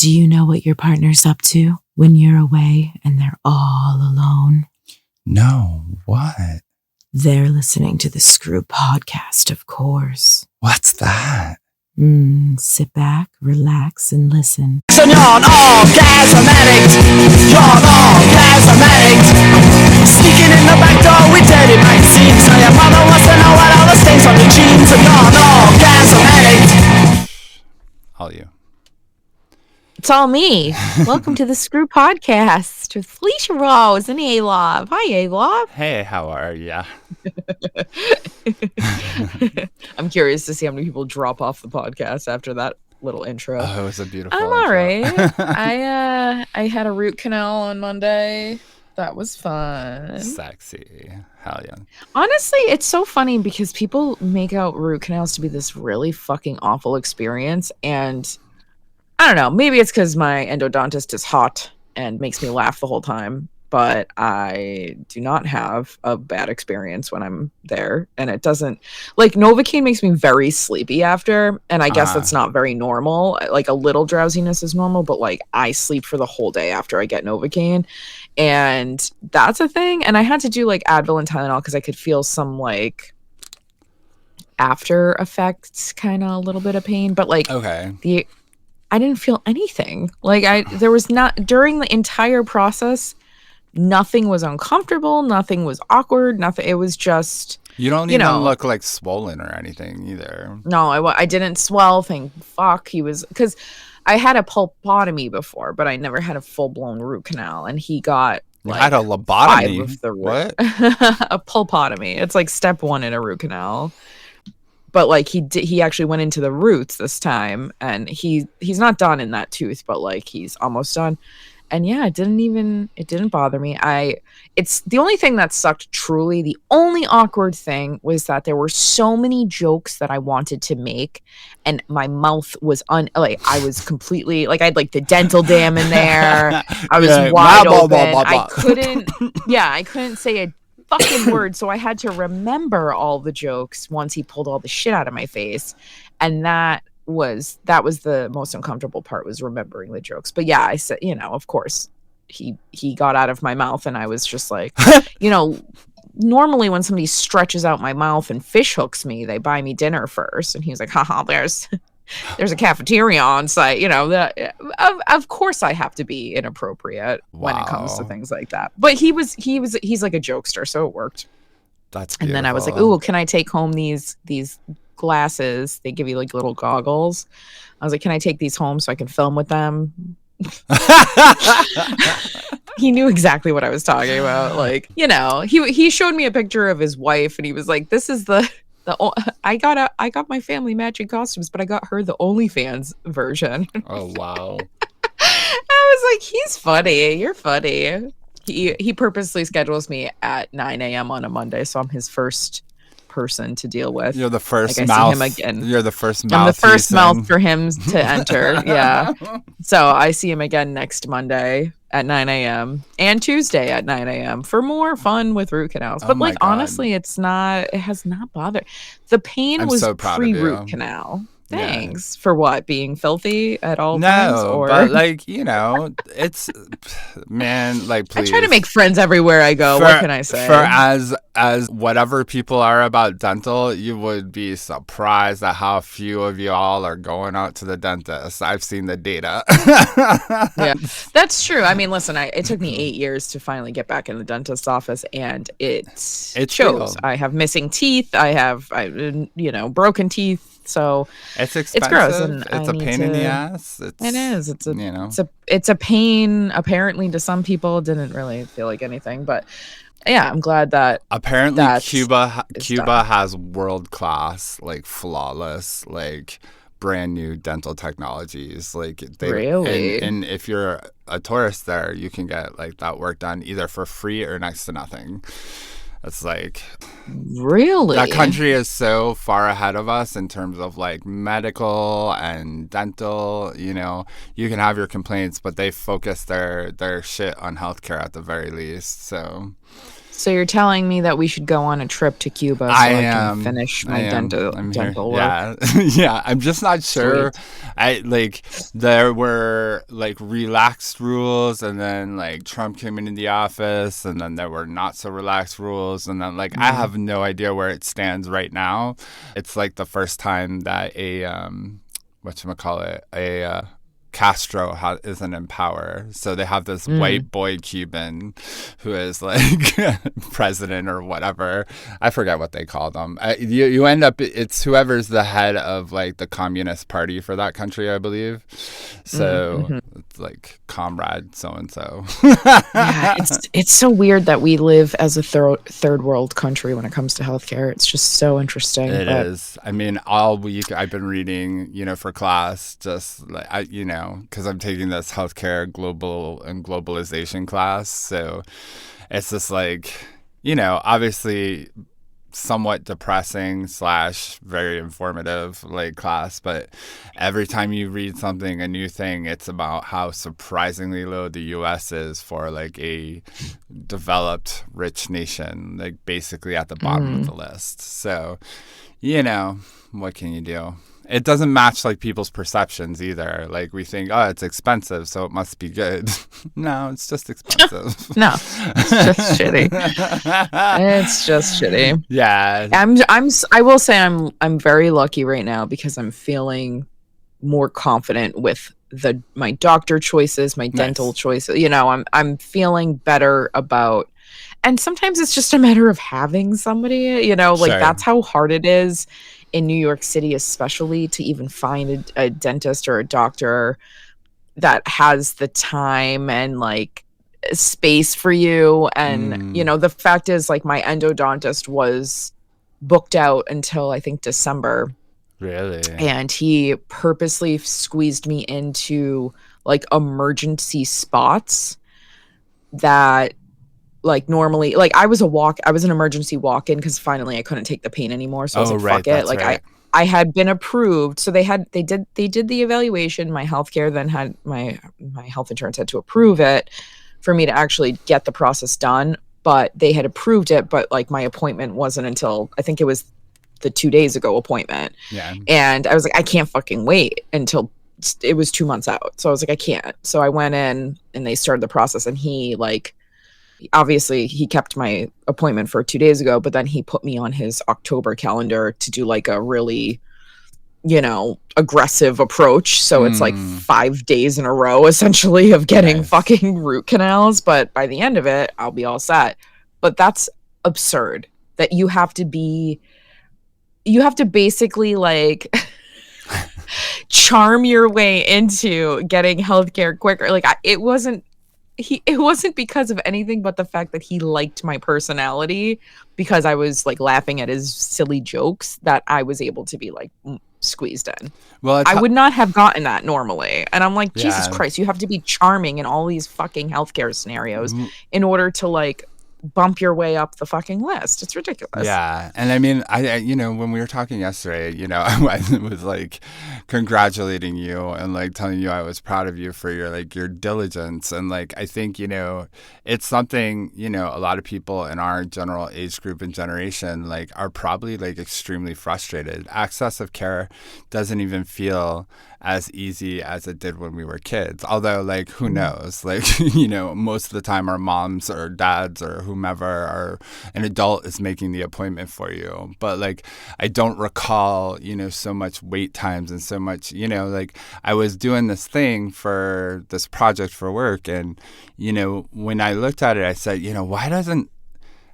Do you know what your partner's up to when you're away and they're all alone? No, what? They're listening to the Screw podcast, of course. What's that? Sit back, relax, and listen. So you're an orgasm addict. You're an orgasm addict. Sneaking in the back door with dirty magazines. So your mother wants to know what all the stains on your jeans. So you're an orgasm addict. All you. It's all me. Welcome to the Screw podcast with Felicia Rose and A-Love. Hi, A-Love. Hey, how are ya? I'm curious to see how many people drop off the podcast after that little intro. Oh, it was a beautiful I'm intro. all right. I had a root canal on Monday. That was fun. Sexy. Hell yeah. Honestly, it's so funny because people make out root canals to be this really fucking awful experience. And I don't know, maybe it's because my endodontist is hot and makes me laugh the whole time. But I do not have a bad experience when I'm there. And it doesn't, like, Novocaine makes me very sleepy after. And I guess that's not very normal. Like, a little drowsiness is normal, but, like, I sleep for the whole day after I get Novocaine. And that's a thing. And I had to do, like, Advil and Tylenol because I could feel some, like, after effects, kind of a little bit of pain. But, like, okay. I didn't feel anything. Like, there was not, during the entire process, nothing was uncomfortable, nothing was awkward, nothing. It was just, You don't even look like swollen or anything either. No, I didn't swell. Thank fuck. He was, because I had a pulpotomy before, but I never had a full-blown root canal, and he got like had a lobotomy. 5 of the What? A pulpotomy. It's like step 1 in a root canal. But like he actually went into the roots this time, and he's not done in that tooth, but like he's almost done. And yeah, it didn't bother me. It's the only thing that sucked, truly. The only awkward thing was that there were so many jokes that I wanted to make, and my mouth was I was completely, like, I had like the dental dam in there. I was wide open. I couldn't say a fucking word, so I had to remember all the jokes once he pulled all the shit out of my face. And that was the most uncomfortable part, was remembering the jokes. But yeah, I said, of course he got out of my mouth, and I was just like, normally when somebody stretches out my mouth and fish hooks me, they buy me dinner first. And he was like, haha, there's a cafeteria on site. Of course I have to be inappropriate when it comes to things like that. But he's like a jokester, so it worked. That's beautiful. And then I was like, ooh, can I take home these glasses? They give you like little goggles. I was like, can I take these home so I can film with them? He knew exactly what I was talking about. Like, he showed me a picture of his wife, and he was like, this is I got my family matching costumes, but I got her the OnlyFans version. Oh wow. I was like, he's funny. You're funny. He purposely schedules me at 9 a.m. on a Monday, so I'm his first person to deal with. You're the first like, mouth. I see him again. You're the first mouth. I'm the first mouth for him to enter. Yeah. So I see him again next Monday at 9 a.m. and Tuesday at 9 a.m. for more fun with root canals. But like, honestly, it has not bothered. The pain was so pre-root canal. Thanks for what? Being filthy at all times? No, but like, it's, man, like, please. I try to make friends everywhere I go. What can I say? For as whatever people are about dental, you would be surprised at how few of you all are going out to the dentist. I've seen the data. Yeah, that's true. I mean, listen, it took me 8 years to finally get back in the dentist's office, and it shows. Real. I have missing teeth. I have, broken teeth. So it's expensive. It's gross, and it's a pain in the ass. It is. It's a pain. Apparently, to some people, it didn't really feel like anything. But yeah, I'm glad that apparently Cuba has world class, like flawless, like brand new dental technologies. Like really, and if you're a tourist there, you can get like that work done either for free or next to nothing. It's like, really, that country is so far ahead of us in terms of like medical and dental. You can have your complaints, but they focus their shit on healthcare at the very least. So So you're telling me that we should go on a trip to Cuba so I can finish my dental work? Yeah. Yeah. I'm just not sure. Sweet. There were like relaxed rules, and then like Trump came into the office, and then there were not so relaxed rules, and then like I have no idea where it stands right now. It's like the first time that a Castro isn't in power. So they have this white boy Cuban who is like president or whatever. I forget what they call them. You end up, it's whoever's the head of like the Communist Party for that country, I believe. So it's like comrade so-and-so. Yeah, it's so weird that we live as a third world country when it comes to healthcare. It's just so interesting. It is. I mean, all week I've been reading, for class, just like because I'm taking this healthcare global and globalization class. So it's just like, obviously somewhat depressing / very informative like class, but every time you read something, a new thing, it's about how surprisingly low the US is for like a developed rich nation, like basically at the bottom of the list. So what can you do? It doesn't match like people's perceptions either. Like we think, oh, it's expensive, so it must be good. No, it's just expensive. No, it's just shitty. It's just shitty. Yeah. I will say I'm very lucky right now because I'm feeling more confident with my doctor choices, my dental choices. I'm feeling better about, and sometimes it's just a matter of having somebody, Sure. That's how hard it is in New York City, especially to even find a dentist or a doctor that has the time and like space for you. And, the fact is like my endodontist was booked out until I think December. Really? And he purposely squeezed me into like emergency spots that like normally, like I was an emergency walk-in because finally I couldn't take the pain anymore. So I was like, fuck it. Like right. I had been approved. So they did the evaluation. My healthcare then had my health insurance had to approve it for me to actually get the process done. But they had approved it. But like my appointment wasn't until I think it was the 2 days ago appointment. Yeah. And I was like, I can't fucking wait until it was 2 months out. So I was like, I can't. So I went in and they started the process, and he like, obviously he kept my appointment for 2 days ago, but then he put me on his October calendar to do like a really, aggressive approach. So it's like 5 days in a row essentially of getting fucking root canals. But by the end of it, I'll be all set. But that's absurd that you have to basically like charm your way into getting healthcare quicker. Like it wasn't because of anything but the fact that he liked my personality, because I was like laughing at his silly jokes, that I was able to be like squeezed in. Well, I would not have gotten that normally. And I'm like, Jesus Christ, you have to be charming in all these fucking healthcare scenarios in order to like bump your way up the fucking list. It's ridiculous. Yeah. And I mean, I when we were talking yesterday, I was like congratulating you and like telling you I was proud of you for your diligence. And like, I think, it's something, a lot of people in our general age group and generation, like are probably like extremely frustrated. Access of care doesn't even feel as easy as it did when we were kids. Although, like, who knows? Like, most of the time our moms or dads or whomever or an adult is making the appointment for you. But, like, I don't recall, so much wait times and so much, like, I was doing this thing for this project for work. And, when I looked at it, I said, why doesn't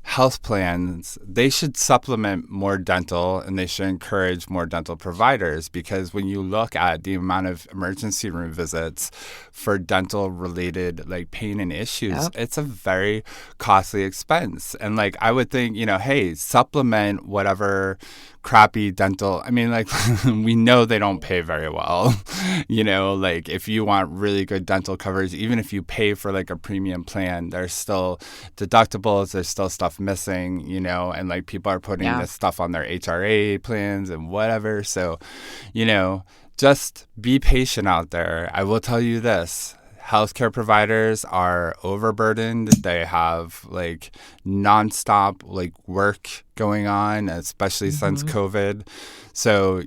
health plans, they should supplement more dental and they should encourage more dental providers, because when you look at the amount of emergency room visits for dental related like pain and issues, it's a very costly expense. And like I would think, hey, supplement whatever crappy dental. I mean, like we know they don't pay very well. Like if you want really good dental coverage, even if you pay for like a premium plan, there's still deductibles, there's still stuff missing, and like people are putting this stuff on their HRA plans and whatever. So, just be patient out there. I will tell you this. healthcare providers are overburdened. They have like nonstop like work going on, especially since COVID. So,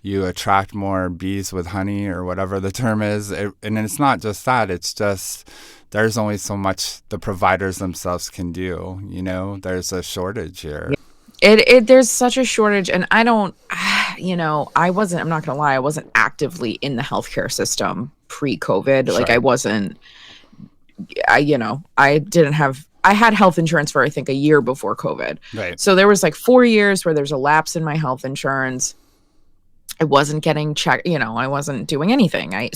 you attract more bees with honey or whatever the term is. And it's not just that. It's just there's only so much the providers themselves can do. There's a shortage here. There's such a shortage, and I don't, I'm not gonna lie, I wasn't actively in the healthcare system pre-COVID. Sure. Like I had health insurance for I think a year before COVID. Right. So there was like 4 years where there's a lapse in my health insurance. I wasn't getting checked, I wasn't doing anything. I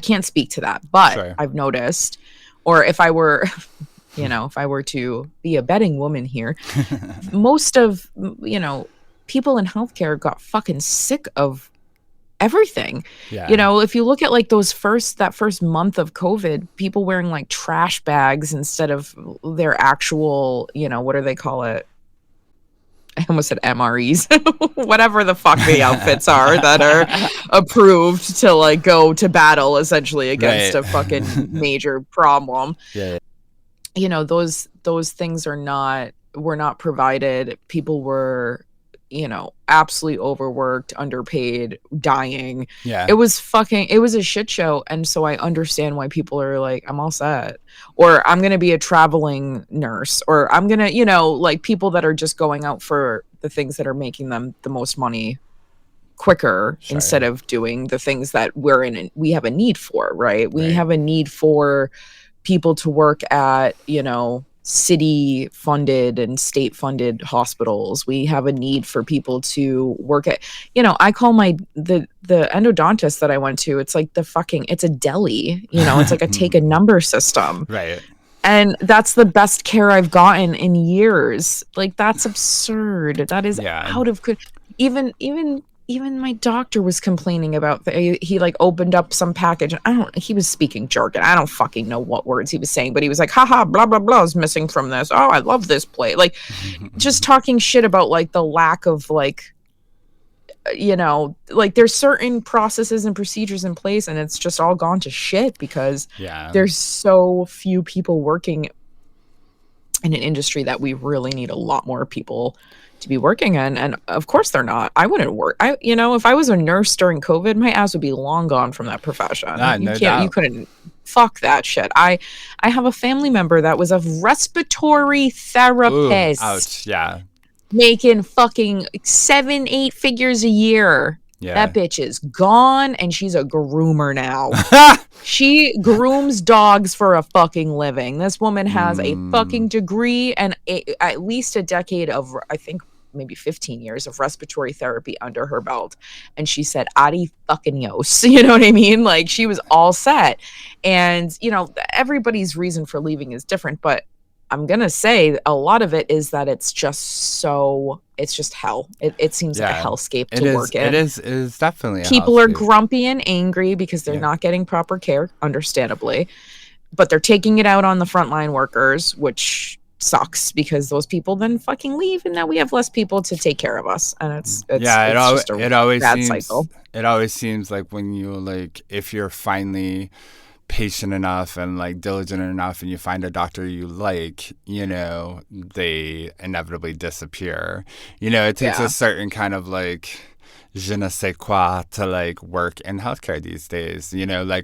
can't speak to that, but Sure. I've noticed, or if I were, if I were to be a betting woman here, most of, people in healthcare got fucking sick of everything. Yeah. If you look at like that first month of COVID, people wearing like trash bags instead of their actual, what do they call it? I almost said MREs, whatever the fuck the outfits are that are approved to like go to battle essentially against a fucking major problem. Yeah. Those things were not provided. People were, absolutely overworked, underpaid, dying. Yeah. It was a shit show. And so I understand why people are like, I'm all set, or I'm going to be a traveling nurse, or I'm going to, like people that are just going out for the things that are making them the most money quicker. Sure. Instead of doing the things that we have a need for, right? We have a need for people to work at, city funded and state funded hospitals. We have a need for people to work at, I call the endodontist that I went to, it's like it's a deli, it's like a take a number system. Right. And that's the best care I've gotten in years. Like, that's absurd. That is out of even my doctor was complaining about he like opened up some package. He was speaking jargon. I don't fucking know what words he was saying, but he was like, haha, blah, blah, blah is missing from this. Oh, I love this plate. Like, just talking shit about like the lack of like, like there's certain processes and procedures in place, and it's just all gone to shit because there's so few people working in an industry that we really need a lot more people to be working in. And of course they're not. I wouldn't work. If I was a nurse during COVID, my ass would be long gone from that profession. You couldn't fuck that shit. I have a family member that was a respiratory therapist. Ooh, ouch. Yeah. Making fucking 7-8 figures a year. Yeah. That bitch is gone, and she's a groomer now. She grooms dogs for a fucking living. This woman has a fucking degree and at least a decade of, I think, maybe 15 years of respiratory therapy under her belt. And she said, Adi fucking yos. You know what I mean? Like, she was all set. And, everybody's reason for leaving is different, but I'm going to say a lot of it is that it's just hell. It seems like a hellscape to work in. It is definitely a People are hellscape. Grumpy and angry because they're not getting proper care, understandably. But they're taking it out on the frontline workers, which sucks because those people then fucking leave, and now we have less people to take care of us. And it's just a bad cycle. It always seems like when you if you're finally patient enough and diligent enough and you find a doctor you like, they inevitably disappear. It takes a certain kind of je ne sais quoi to work in healthcare these days.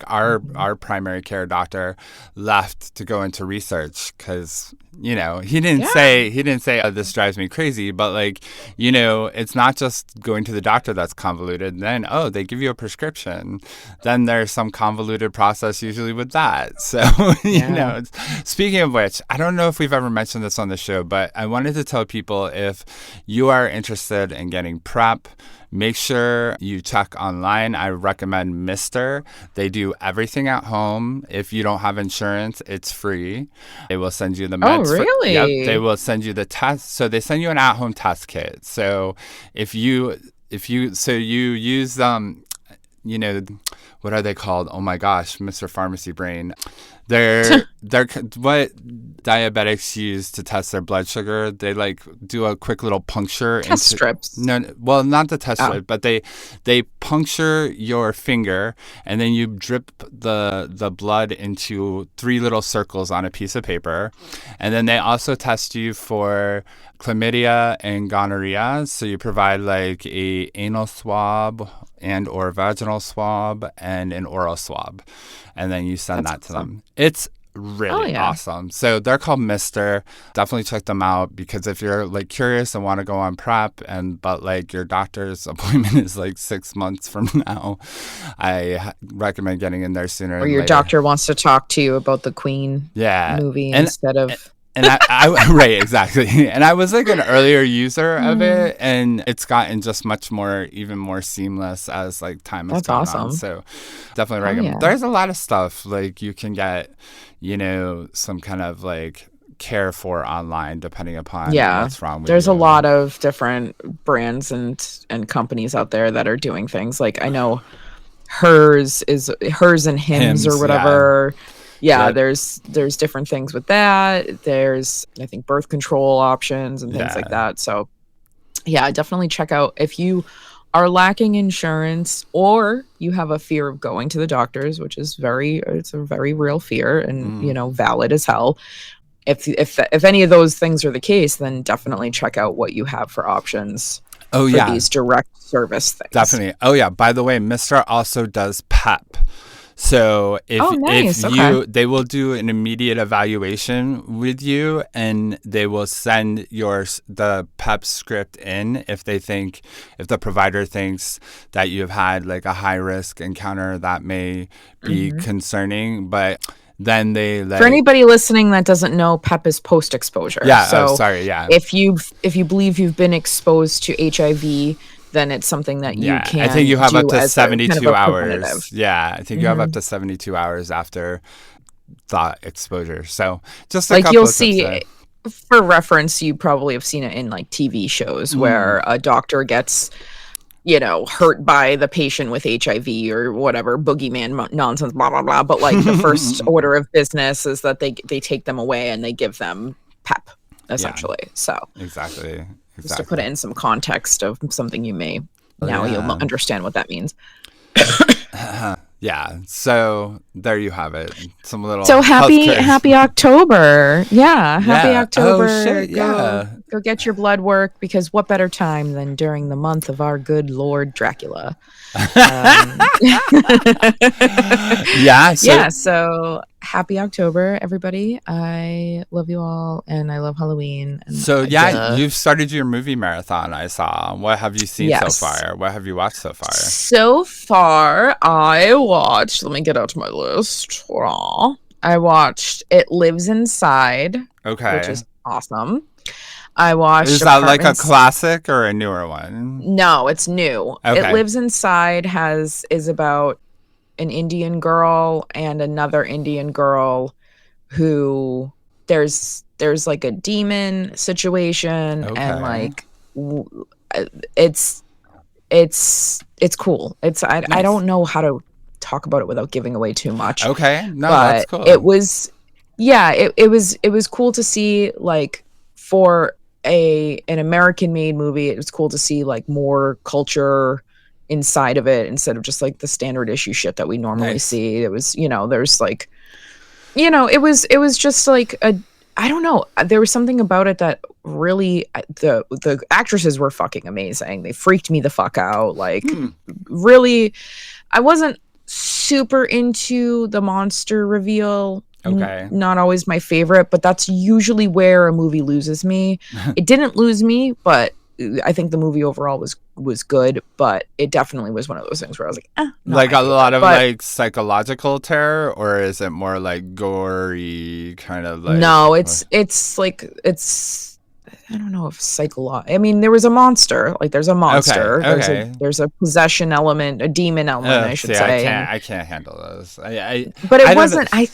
Our primary care doctor left to go into research because he didn't say oh, this drives me crazy, but it's not just going to the doctor that's convoluted. Then they give you a prescription, then there's some convoluted process usually with that. So speaking of which, I don't know if we've ever mentioned this on the show, but I wanted to tell people, if you are interested in getting PrEP, make sure you check online. I recommend Mister. They do everything at home. If you don't have insurance, it's free. They will send you the meds. Oh, really? They will send you the test. So they send you an at-home test kit. So if you use what are they called? Oh my gosh, Mr. Pharmacy Brain. They're what diabetics use to test their blood sugar. They like do a quick little puncture Test strips. No, well, not the test Oh. strip, but they puncture your finger, and then you drip the blood into 3 little circles on a piece of paper, and then they also test you for chlamydia and gonorrhea. So you provide like a anal swab and or vaginal swab and an oral swab, and then you send That's that to awesome. them. It's really awesome. So they're called Mister. Definitely check them out, because if you're like curious and want to go on prep but like your doctor's appointment is like 6 months from now, I recommend getting in there sooner. Or than your later. doctor wants to talk to you about the Queen movie instead of... And I right, exactly. And I was like an earlier user of it, and it's gotten just even more seamless as like time has gone on. So definitely recommend. Yeah. There's a lot of stuff like you can get, some kind of like care for online depending upon what's wrong with There's you. a lot of different brands and companies out there that are doing things. Like I know Hers and Hims or whatever. Yeah, there's different things with that. There's, I think, birth control options and things like that. So yeah, definitely check out if you are lacking insurance or you have a fear of going to the doctors, which is it's a very real fear and valid as hell. If any of those things are the case, then definitely check out what you have for options for these direct service things. Definitely. Oh yeah, by the way, Mr. also does PEP. So they will do an immediate evaluation with you, and they will send the PEP script in if the provider thinks that you've had like a high risk encounter that may be concerning. But then for anybody listening that doesn't know, PEP is post exposure. Yeah. So if you believe you've been exposed to HIV, then it's something that you can. I think you have up to 72 kind of hours. Yeah, I think you have up to 72 hours after the exposure. So just a couple you'll of tips see. there. For reference, you probably have seen it in like TV shows where a doctor gets, hurt by the patient with HIV or whatever boogeyman nonsense, blah blah blah. But like the first order of business is that they take them away and they give them PEP essentially. So exactly. Just to put it in some context of something you'll understand what that means. Yeah. So there you have it. Some little. So happy October. Yeah. Happy October. Oh, shit, Go get your blood work, because what better time than during the month of our good Lord Dracula? So happy October, everybody. I love you all, and I love Halloween. And you've started your movie marathon, I saw. What have you seen so far? What have you watched so far? So far, I watched, let me get out my list. I watched It Lives Inside, which is awesome. I watched. Is that like a classic or a newer one? No, it's new. Okay. It Lives Inside is about an Indian girl and another Indian girl who there's like a demon situation, and like it's cool. It's nice. I don't know how to talk about it without giving away too much. Okay, no, but that's cool. It was cool to see, like, for an American made movie. It was cool to see like more culture inside of it instead of just like the standard issue shit that we normally see. It was, there's like, it was just like I don't know. There was something about it that really, the actresses were fucking amazing. They freaked me the fuck out. Like, really, I wasn't super into the monster reveal. Okay. Not always my favorite, but that's usually where a movie loses me. It didn't lose me, but I think the movie overall was good, but it definitely was one of those things where I was like, like a lot of like psychological terror, or is it more like gory kind of like? No, it's I don't know if psychological. I mean, there was a monster. Like, there's a monster. Okay. There's a possession element, a demon element, I should say. I can't handle those. But it wasn't. I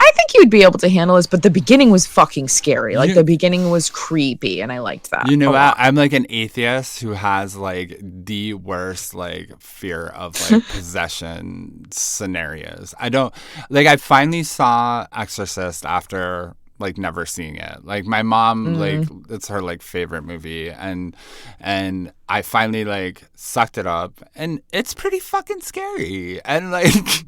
I think you would be able to handle this, but the beginning was fucking scary. Like the beginning was creepy, and I liked that. You know what? I'm like an atheist who has like the worst like fear of like possession scenarios. I don't like. I finally saw Exorcist after like never seeing it. Like my mom, like it's her like favorite movie, and I finally like sucked it up, and it's pretty fucking scary. And like,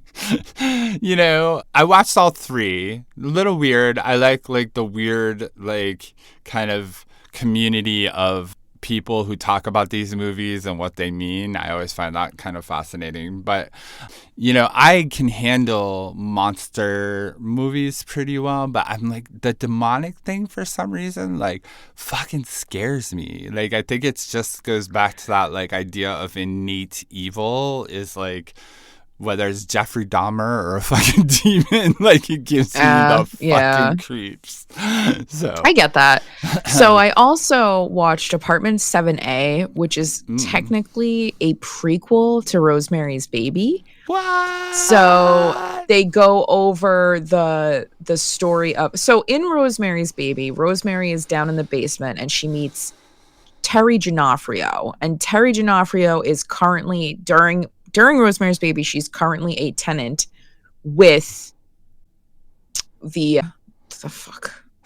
you know, I watched all three. A little weird. I like the weird like kind of community of people who talk about these movies and what they mean. I always find that kind of fascinating. But, you know, I can handle monster movies pretty well, but I'm like, the demonic thing for some reason, like, fucking scares me. Like, I think it just goes back to that, like, idea of innate evil is like, whether it's Jeffrey Dahmer or a fucking demon, like it gives me the fucking creeps. So I get that. So I also watched Apartment 7A, which is technically a prequel to Rosemary's Baby. What? So they go over the story of, so in Rosemary's Baby, Rosemary is down in the basement and she meets Terry D'Onofrio, and Terry D'Onofrio is currently during Rosemary's Baby, she's currently a tenant with the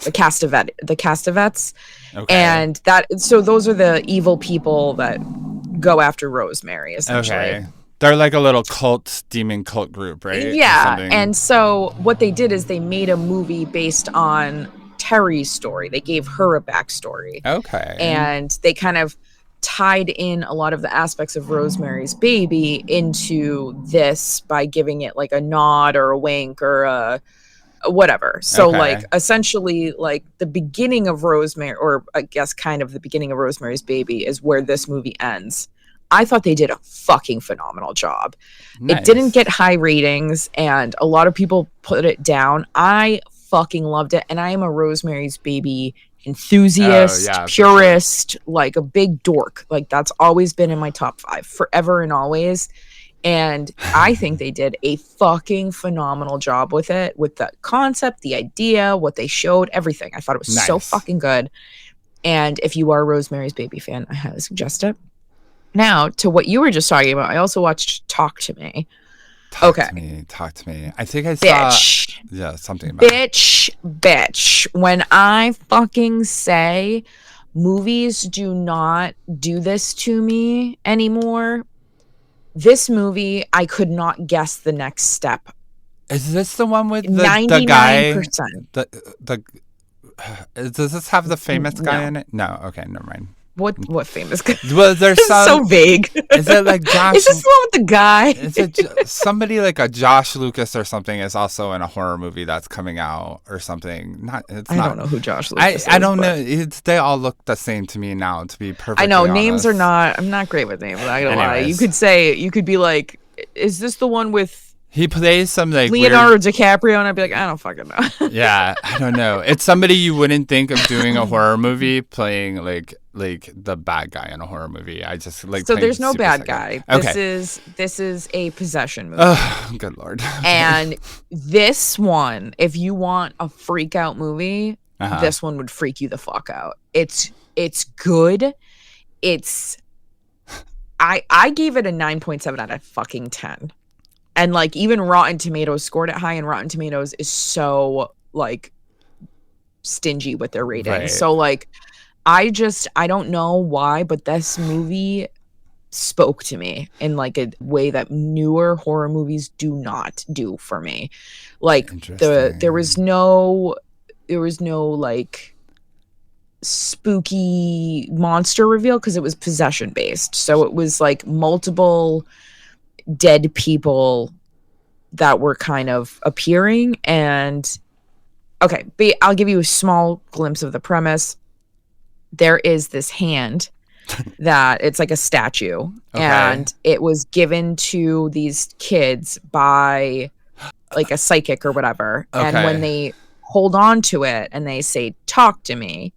Castavets. Okay. And so those are the evil people that go after Rosemary, essentially. Okay. They're like a little demon cult group, right? Yeah. And so what they did is they made a movie based on Terry's story. They gave her a backstory. Okay. And they kind of tied in a lot of the aspects of Rosemary's Baby into this by giving it like a nod or a wink or a whatever. So like essentially like the beginning of Rosemary, or I guess kind of the beginning of Rosemary's Baby, is where this movie ends. I thought they did a fucking phenomenal job. Nice. It didn't get high ratings and a lot of people put it down. I fucking loved it, and I am a Rosemary's Baby enthusiast, purist, like a big dork. Like that's always been in my top 5 forever and always. And I think they did a fucking phenomenal job with it, with the concept, the idea, what they showed, everything. I thought it was so fucking good. And if you are a Rosemary's Baby fan, I highly suggest it. Now, to what you were just talking about, I also watched Talk to Me. Talk to me. I think I saw something about bitch. When I fucking say movies do not do this to me anymore, this movie, I could not guess the next step. Is this the one with the guy? 99%. Does this have the famous guy in it? No. Okay, never mind. What famous guy? Well, there's so vague. Is it like Josh? Is this the one with the guy? Is it somebody like a Josh Lucas or something is also in a horror movie that's coming out or something? I don't know who Josh Lucas is. I don't know. They all look the same to me now, to be perfectly I know honest. Names are not. I'm not great with names. I don't lie. You could be like, is this the one with? He plays some like Leonardo DiCaprio, and I'd be like, I don't fucking know. Yeah, I don't know. It's somebody you wouldn't think of doing a horror movie playing like the bad guy in a horror movie. I just like. So there's no bad guy. Okay. This is a possession movie. Oh, good lord. And this one, if you want a freak out movie, this one would freak you the fuck out. It's good. I gave it a 9.7 out of fucking 10. And like even Rotten Tomatoes scored it high, and Rotten Tomatoes is so like stingy with their ratings. Right. So like I don't know why, but this movie spoke to me in like a way that newer horror movies do not do for me. Like there was no like spooky monster reveal because it was possession based. So it was like multiple dead people that were kind of appearing. And okay, I'll give you a small glimpse of the premise. There is this hand that it's like a statue, and it was given to these kids by like a psychic or whatever. And when they hold on to it and they say, "Talk to me,"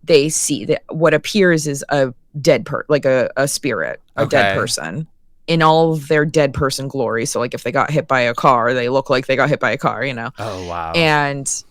they see that what appears is a dead like a spirit, a dead person. in all of their dead person glory. So like if they got hit by a car, they look like they got hit by a car, you know? Oh, wow. And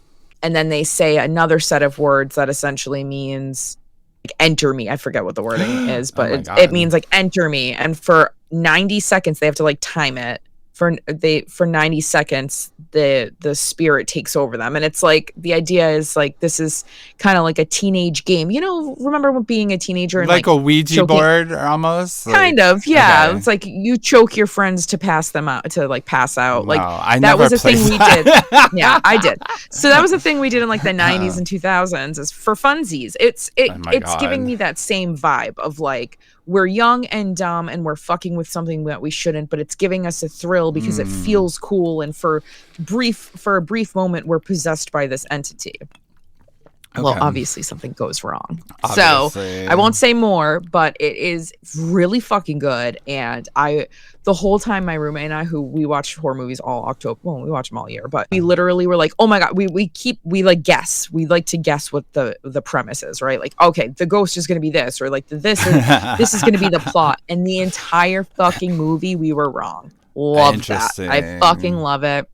then they say another set of words that essentially means like enter me. I forget what the wording is, but it means like enter me. And for 90 seconds, they have to like time it. For 90 seconds, the spirit takes over them. And it's like, the idea is like, this is kind of like a teenage game. You know, remember being a teenager and like a Ouija board almost? Kind of, yeah. Okay. It's like you choke your friends to pass them out, to like pass out. No, like that was a thing we did. Yeah, I did. So that was a thing we did in like the 90s and 2000s is for funsies. It's giving me that same vibe of like, we're young and dumb and we're fucking with something that we shouldn't, but it's giving us a thrill because it feels cool. And for a brief moment, we're possessed by this entity. Okay. Well, obviously something goes wrong. Obviously. So I won't say more, but it is really fucking good. And the whole time my roommate and I, who we watch horror movies all October, well, we watch them all year, but we literally were like, oh my God, we like guess. We like to guess what the premise is, right? Like, okay, the ghost is going to be this, or like this is going to be the plot. And the entire fucking movie, we were wrong. Love that. I fucking love it.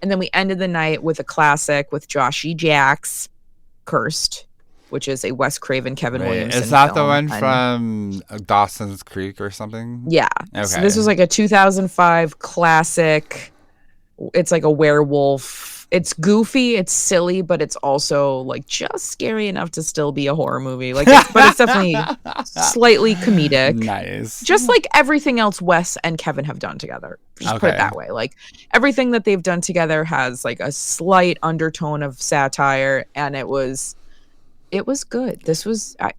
And then we ended the night with a classic with Joshy Jacks, Cursed, which is a Wes Craven, Kevin Williamson Is that film. the one from Dawson's Creek or something? Yeah. Okay. So this was like a 2005 classic. It's like a werewolf. It's goofy, it's silly, but it's also like just scary enough to still be a horror movie. Like, but it's definitely slightly comedic. Nice. Just like everything else Wes and Kevin have done together. Just put it that way. Like everything that they've done together has like a slight undertone of satire, and it was good. This was, I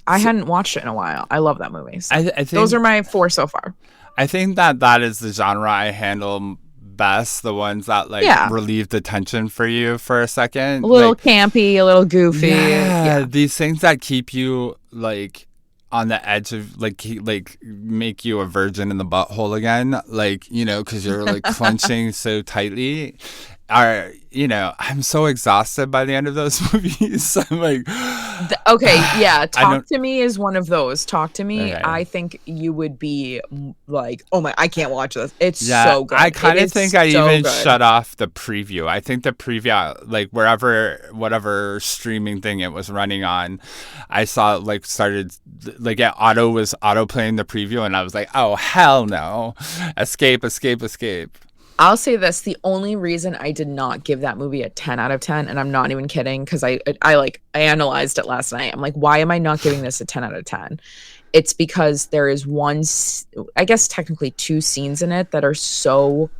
hadn't watched it in a while. I love that movie. So I think those are my 4 so far. I think that is the genre I handle best, the ones that relieve the tension for you for a second. A little campy, a little goofy. Yeah, these things that keep you like on the edge of like make you a virgin in the butthole again, like, because you're like clenching so tightly. I'm so exhausted by the end of those movies. I'm like, Talk to Me is one of those. Talk to Me. Okay. I think you would be like, oh my, I can't watch this. It's so good. I kind of think I even shut off the preview. I think the preview, like whatever streaming thing it was running on, I saw it like started like auto playing the preview, and I was like, oh hell no, escape. I'll say this, the only reason I did not give that movie a 10 out of 10, and I'm not even kidding, because I analyzed it last night. I'm like, why am I not giving this a 10 out of 10? It's because there is I guess technically 2 scenes in it that are so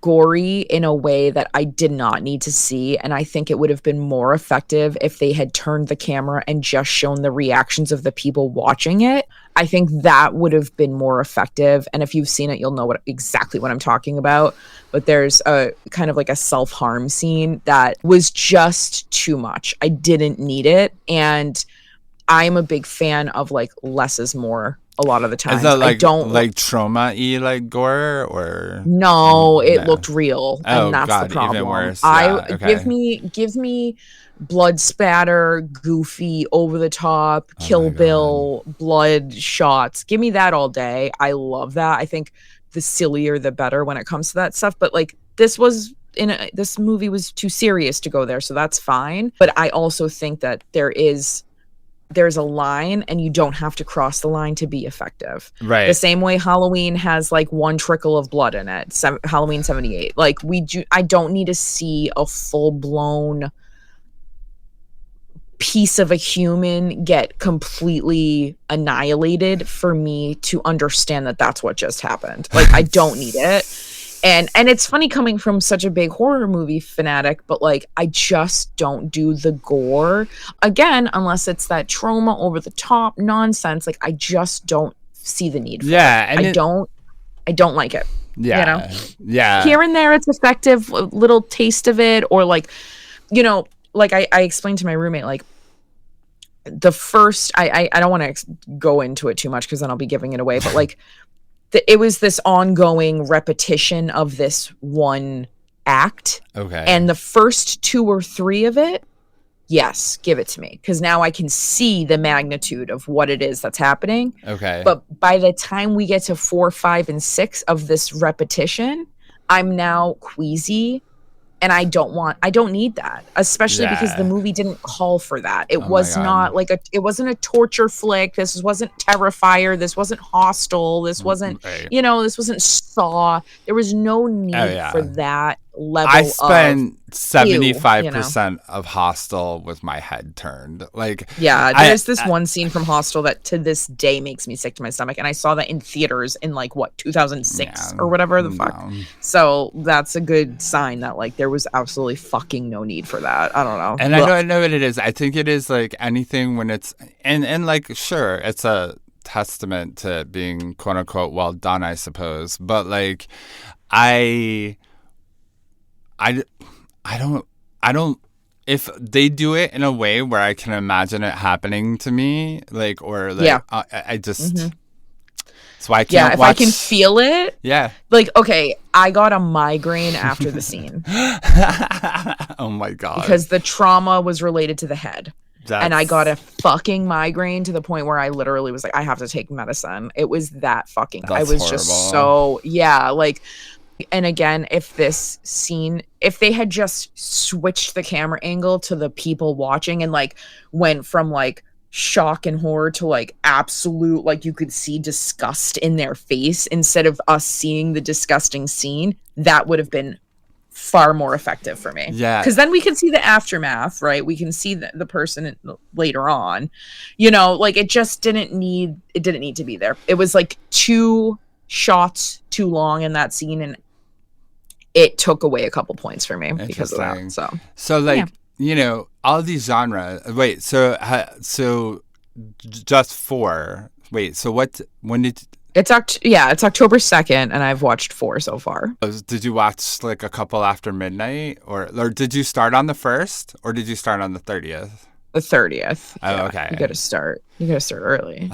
gory in a way that I did not need to see, and I think it would have been more effective if they had turned the camera and just shown the reactions of the people watching it. I think that would have been more effective, and if you've seen it, you'll know exactly what I'm talking about. But there's a kind of like a self-harm scene that was just too much. I didn't need it, and I'm a big fan of like less is more. A lot of the time, is that like, I don't like trauma-y like gore, or no? It looked real, and that's the problem. Even worse. Give me blood spatter, goofy, over the top, Kill Bill, blood shots. Give me that all day. I love that. I think the sillier the better when it comes to that stuff. But like this movie was too serious to go there, so that's fine. But I also think that there's a line, and you don't have to cross the line to be effective. Right. The same way Halloween has like 1 trickle of blood in it. Halloween 78. Like I don't need to see a full blown piece of a human get completely annihilated for me to understand that that's what just happened. Like I don't need it. And it's funny coming from such a big horror movie fanatic, but like I just don't do the gore again unless it's that trauma over the top nonsense. Like I just don't see the need for it. And I don't like it. Yeah. Yeah. Here and there it's effective, a little taste of it, or like, like I explained to my roommate, like the first I don't want to go into it too much because then I'll be giving it away, but like it was this ongoing repetition of this one act. Okay. And the first 2 or 3 of it, yes, give it to me, because now I can see the magnitude of what it is that's happening. Okay. But by the time we get to 4, 5, and 6 of this repetition, I'm now queasy, and I don't need that, especially because the Yeah. movie didn't call for that. It Oh my was not God. like it wasn't a torture flick. This wasn't Terrifier. This wasn't Hostel. This wasn't, Right. this wasn't Saw. There was no Oh need for yeah. that I level of spent ew, 75% of Hostel with my head turned. Like, Yeah, I, there's this I one scene from Hostel that to this day makes me sick to my stomach, and I saw that in theaters in like 2006 yeah, or whatever the fuck. no. So that's a good sign that like there was absolutely fucking no need for that. I don't know. And I Ugh. don't know what it is. I think it is like anything when it's and like sure, it's a testament to being quote unquote well done, I suppose. But like I I I don't if they do it in a way where I can imagine it happening to me, like or like Yeah. I just Mhm. that's why I Yeah, can't if watch. I can feel it, Yeah. like okay, I got a migraine after the scene Oh my God. because the trauma was related to the head. And I got a That's fucking migraine to the point where I literally was like, I have to take medicine. It was that fucking, I That's was horrible. just so, yeah, like, and again, if this scene, if they had just switched the camera angle to the people watching and like went from like shock and horror to like absolute, like you could see disgust in their face instead of us seeing the disgusting scene, that would have been far more effective for me. Yeah. Because then we can see the aftermath, right? We can see the person later on. Like it didn't need to be there. It was like 2 shots too long in that scene, and it took away a couple points for me because of that. So like, all these genres. Wait, so just 4. Wait, so when it's October 2nd, and I've watched 4 so far. did you watch like a couple after midnight, or did you start on the 1st, or did you start on the 30th? The 30th. Oh, Yeah, okay. You gotta start early.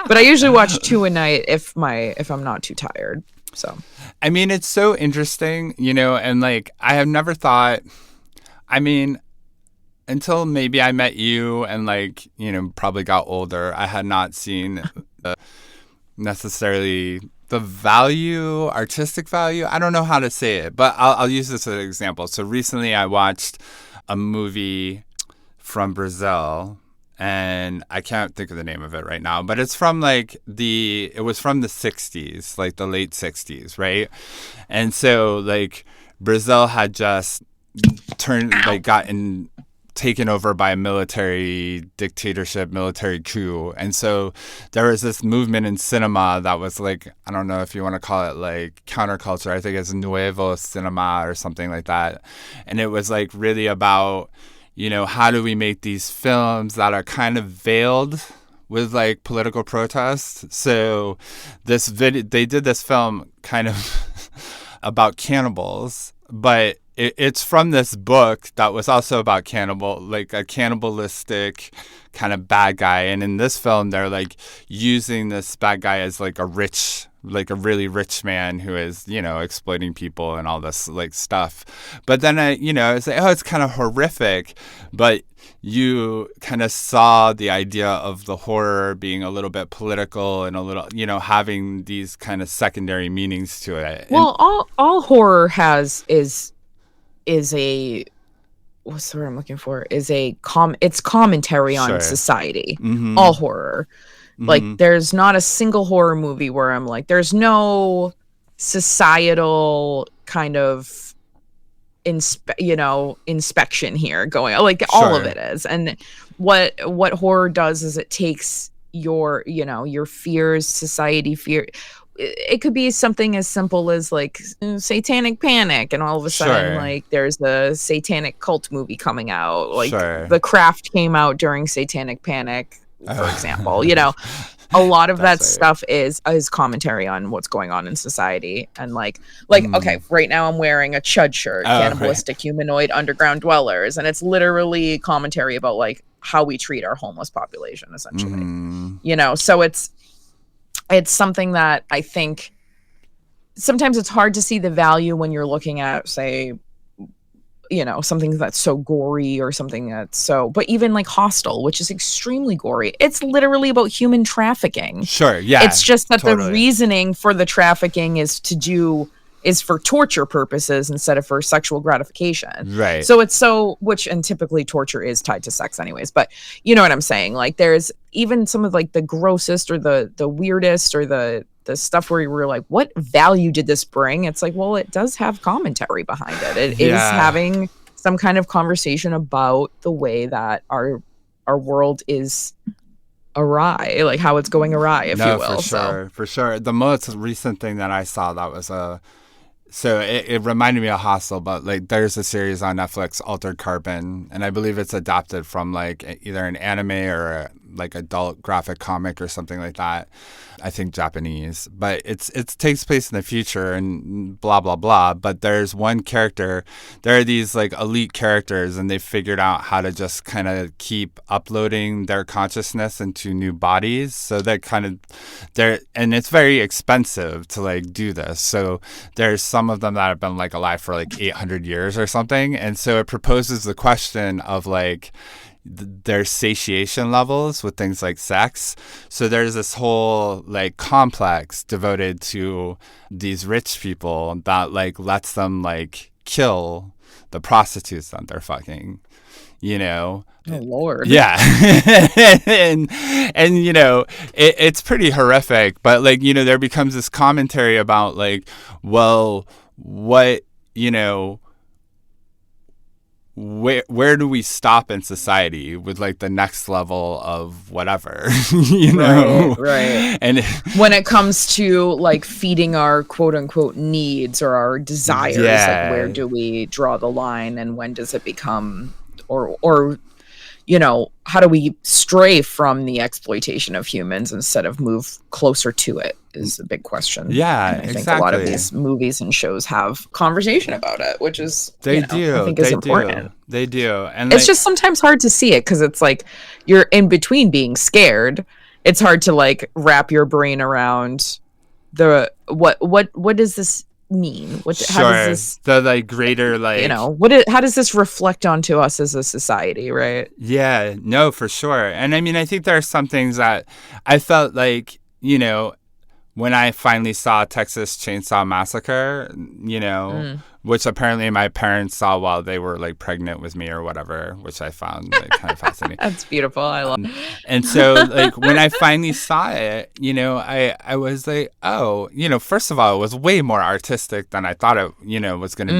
But I usually watch 2 a night if I'm not too tired. So I mean, it's so interesting, and like I have never thought. I mean, until maybe I met you and like probably got older, I had not seen necessarily the artistic value. I don't know how to say it, but I'll use this as an example. So recently I watched a movie from Brazil, and I can't think of the name of it right now, but it's from it was from the 60s, like the late 60s, right? And so like Brazil had just gotten taken over by a military dictatorship, military coup. And so there was this movement in cinema that was like, I don't know if you want to call it like counterculture. I think it's Nuevo Cinema or something like that. And it was like really about, how do we make these films that are kind of veiled with like political protest. So they did this film kind of about cannibals, but it's from this book that was also about like a cannibalistic kind of bad guy. And in this film, they're like using this bad guy as like a really rich man who is, exploiting people and all this like stuff. But then it's like, it's kind of horrific, but you kind of saw the idea of the horror being a little bit political and a little, having these kind of secondary meanings to it. Well, all horror is a, what's the word I'm looking for? It's commentary on Sure. society. Mm-hmm. All horror. Like there's not a single horror movie where I'm like, there's no societal kind of inspection here going on. Like all of Sure. it is. And what horror does is it takes your fears, society fear. It could be something as simple as like satanic panic, and all of a sudden Sure. like there's a satanic cult movie coming out. Like Sure. The Craft came out during satanic panic, for example. A lot of that That's right. stuff is commentary on what's going on in society. And like okay, right now I'm wearing a Chud shirt, cannibalistic humanoid underground dwellers, and it's literally commentary about like how we treat our homeless population, essentially. So it's something that I think sometimes it's hard to see the value when you're looking at, say, you know, something that's so gory or something that's so, but even like Hostel, which is extremely gory, it's literally about human trafficking. Sure, yeah. It's just that the totally. reasoning for the trafficking is for torture purposes instead of for sexual gratification. Right. So it's so, and typically torture is tied to sex anyways, but you know what I'm saying? Like there's even some of like the grossest or the weirdest or the stuff where we're like, what value did this bring? It's like, well, it does have commentary behind it. It is having some kind of conversation about the way that our world is awry, like how it's going awry, if you will. For sure. The most recent thing that I saw that was so it reminded me of Hostel, but like there's a series on Netflix, Altered Carbon, and I believe it's adapted from like either an anime or a like adult graphic comic or something like that. I think Japanese, but it takes place in the future and blah blah blah. But there's one character. There are these like elite characters, and they've figured out how to just kind of keep uploading their consciousness into new bodies. So that kind of and it's very expensive to like do this. So there's some of them that have been like alive for like 800 years or something, and so it proposes the question of like their satiation levels with things like sex. So there's this whole like complex devoted to these rich people that like lets them like kill the prostitutes that they're fucking, you know. Oh Lord. Yeah. and you know, it's pretty horrific, but like, you know, there becomes this commentary about like, well, what, you know, where do we stop in society with like the next level of whatever, you know? Right. And when it comes to like feeding our quote unquote needs or our desires, like where do we draw the line, and when does it become, or you know, how do we stray from the exploitation of humans instead of move closer to it is a big question. Yeah, and I think a lot of these movies and shows have conversation about it, which is I think is important. They do. And it's just sometimes hard to see it because it's like you're in between being scared. It's hard to like wrap your brain around the what does this mean? How does this, the like greater like, you know, how does this reflect onto us as a society, right? Yeah, no, for sure. And I mean, I think there are some things that I felt like, you know, when I finally saw Texas Chainsaw Massacre, you know, which apparently my parents saw while they were like pregnant with me or whatever, which I found like kind of fascinating. That's beautiful. I love it. And so like when I finally saw it, you know, I was like, oh, you know, first of all, it was way more artistic than I thought it, you know, was going to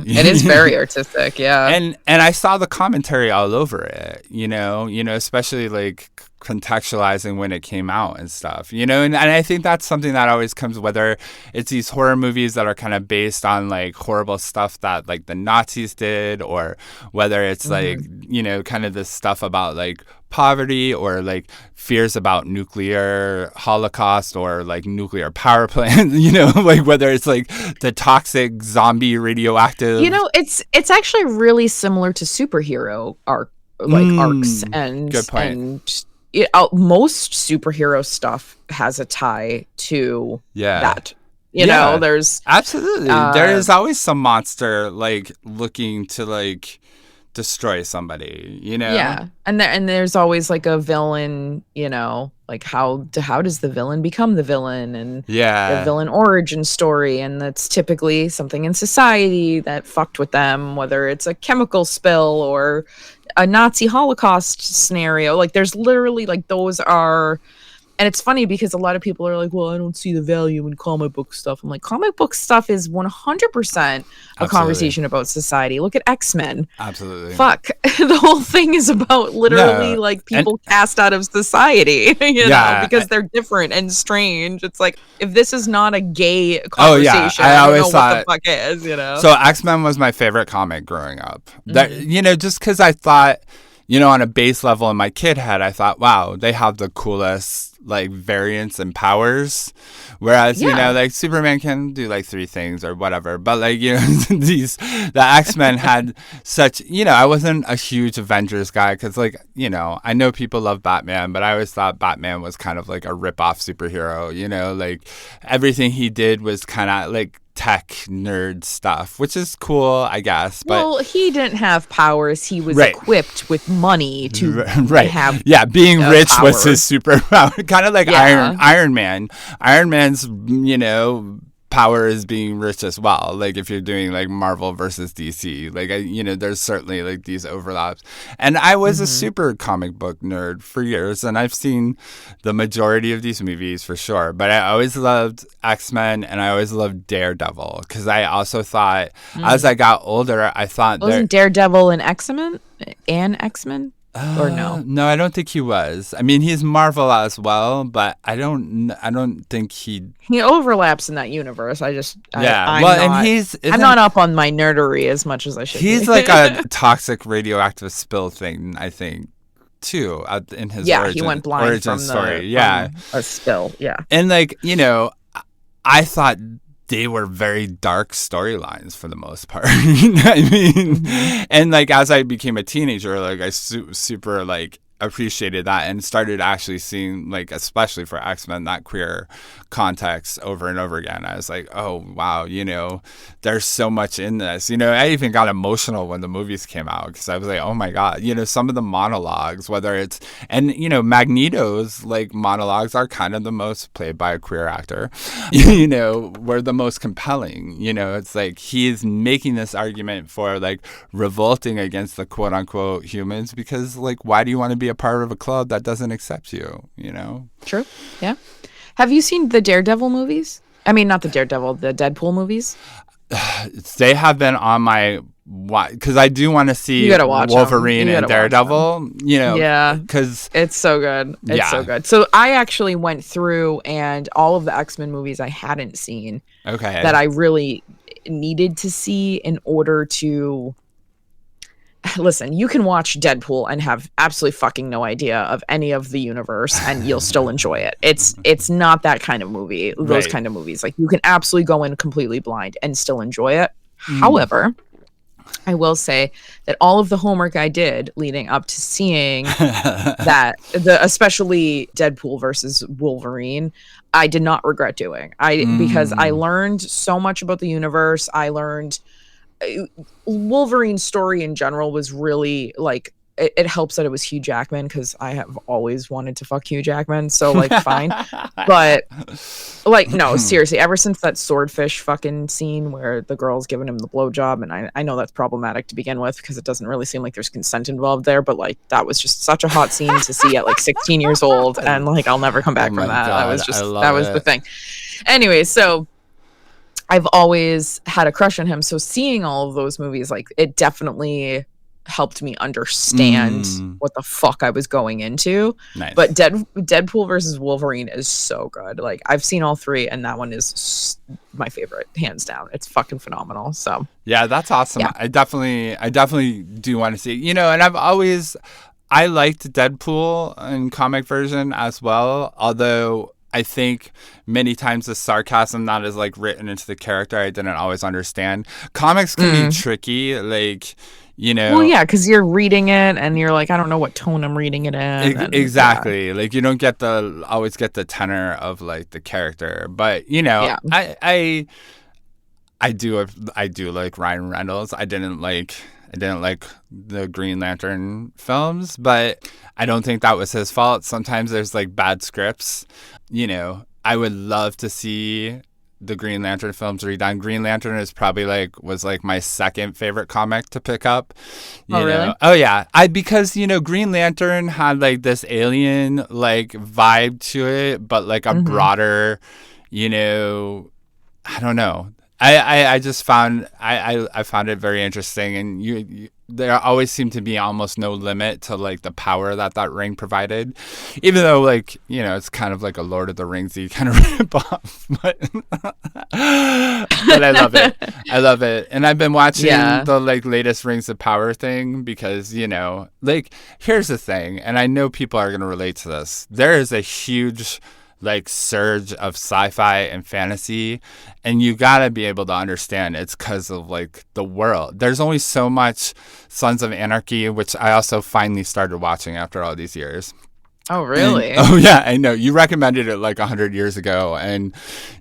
be. It is very artistic. Yeah. And I saw the commentary all over it, you know, especially like contextualizing when it came out and stuff, you know, and I think that's something that always comes, whether it's these horror movies that are kind of based on like horrible stuff that like the Nazis did, or whether it's like, you know, kind of this stuff about like poverty or like fears about nuclear holocaust or like nuclear power plant, you know, like whether it's like the toxic zombie radioactive, you know, it's actually really similar to superhero arcs and good point. And most superhero stuff has a tie to that. You know, there's absolutely there is always some monster like looking to like destroy somebody, you know. Yeah, and there's always like a villain, you know, like how does the villain become the villain, and the villain origin story, and that's typically something in society that fucked with them, whether it's a chemical spill or a Nazi Holocaust scenario. Like there's literally like those are. And it's funny because a lot of people are like, well, I don't see the value in comic book stuff. I'm like, comic book stuff is 100% a conversation about society. Look at X-Men. Absolutely. Fuck. The whole thing is about literally like people cast out of society, you know, because they're different and strange. It's like, if this is not a gay conversation, I don't know what the fuck is, you know? So X-Men was my favorite comic growing up. That, you know, just because I thought, you know, on a base level in my kid head, I thought, wow, they have the coolest like variants and powers, whereas you know, like Superman can do like 3 things or whatever, but like, you know, the X-Men had such, you know, I wasn't a huge Avengers guy because like, you know, I know people love Batman, but I always thought Batman was kind of like a rip-off superhero, you know, like everything he did was kind of like tech nerd stuff, which is cool, I guess. But well, he didn't have powers. He was Right. equipped with money to right. have. Yeah, being rich power. was his superpower. Kind of like Yeah. Iron Man. Iron Man's, power is being rich as well. Like if you're doing like Marvel versus DC, like there's certainly like these overlaps. And I was a super comic book nerd for years, and I've seen the majority of these movies for sure. But I always loved X-Men, and I always loved Daredevil, because I also thought as I got older, I thought Wasn't Daredevil an X-Men? Or no? No, I don't think he was. I mean, he's Marvel as well, but I don't think he. He overlaps in that universe. I'm not up on my nerdery as much as I should. He's be. like a toxic radioactive spill thing, I think, too, in his he went blind origin from story. from a spill. Yeah, and I thought they were very dark storylines for the most part. You know what I mean? And like as I became a teenager, like I super like appreciated that and started actually seeing, like, especially for X-Men, that queer context over and over again. I was like, oh wow, there's so much in this. I even got emotional when the movies came out, because I was like, oh my god, some of the monologues, whether it's Magneto's like monologues are kind of the most, played by a queer actor, were the most compelling. It's like he's making this argument for like revolting against the quote unquote humans, because like, why do you want to be a part of a club that doesn't accept you? True. Yeah. Have you seen the Daredevil movies? I mean, not the Daredevil, the Deadpool movies. They have been on my, because I do want to see Wolverine and Daredevil. Yeah, because it's so good. It's so good. So I actually went through and all of the X-Men movies I hadn't seen. Okay. That I really needed to see in order to. Listen, you can watch Deadpool and have absolutely fucking no idea of any of the universe, and you'll still enjoy it. It's not that kind of movie. Those kind of movies, like, you can absolutely go in completely blind and still enjoy it. However, I will say that all of the homework I did leading up to seeing that, especially Deadpool versus Wolverine, I did not regret doing. Because I learned so much about the universe. I learned Wolverine's story in general was really like, it helps that it was Hugh Jackman, because I have always wanted to fuck Hugh Jackman, so like fine. But like, no, seriously, ever since that swordfish fucking scene where the girl's giving him the blowjob, and I know that's problematic to begin with, because it doesn't really seem like there's consent involved there, but like, that was just such a hot scene to see at like 16 years old, and like, I'll never come back from that. God, that was the thing. Anyway, so I've always had a crush on him, so seeing all of those movies, like, it definitely helped me understand what the fuck I was going into. Nice. But Deadpool versus Wolverine is so good. Like, I've seen all three, and that one is my favorite, hands down. It's fucking phenomenal. So yeah, that's awesome. Yeah. I definitely do want to see, and I liked Deadpool in comic version as well, although I think many times the sarcasm that is like written into the character, I didn't always understand. Comics can be tricky, like, Well, yeah, because you're reading it and you're like, I don't know what tone I'm reading it in. Exactly. Yeah. Like, you don't always get the tenor of like the character, but I do like Ryan Reynolds. I didn't like the Green Lantern films, but I don't think that was his fault. Sometimes there's like bad scripts. I would love to see the Green Lantern films redone. Green Lantern was like my second favorite comic to pick up. Really? Oh yeah. Because Green Lantern had like this alien like vibe to it, but like a broader, I don't know. I just found I found it very interesting, and there always seemed to be almost no limit to like the power that ring provided, even though like it's kind of like a Lord of the Ringsy kind of rip off, but I love it, and I've been watching the like latest Rings of Power thing, because like, here's the thing, and I know people are gonna relate to this. There is a huge like surge of sci-fi and fantasy, and you gotta be able to understand it's because of like the world. There's only so much Sons of Anarchy, which I also finally started watching after all these years. Oh, And, really? oh yeah, I know you recommended it like 100 years ago, and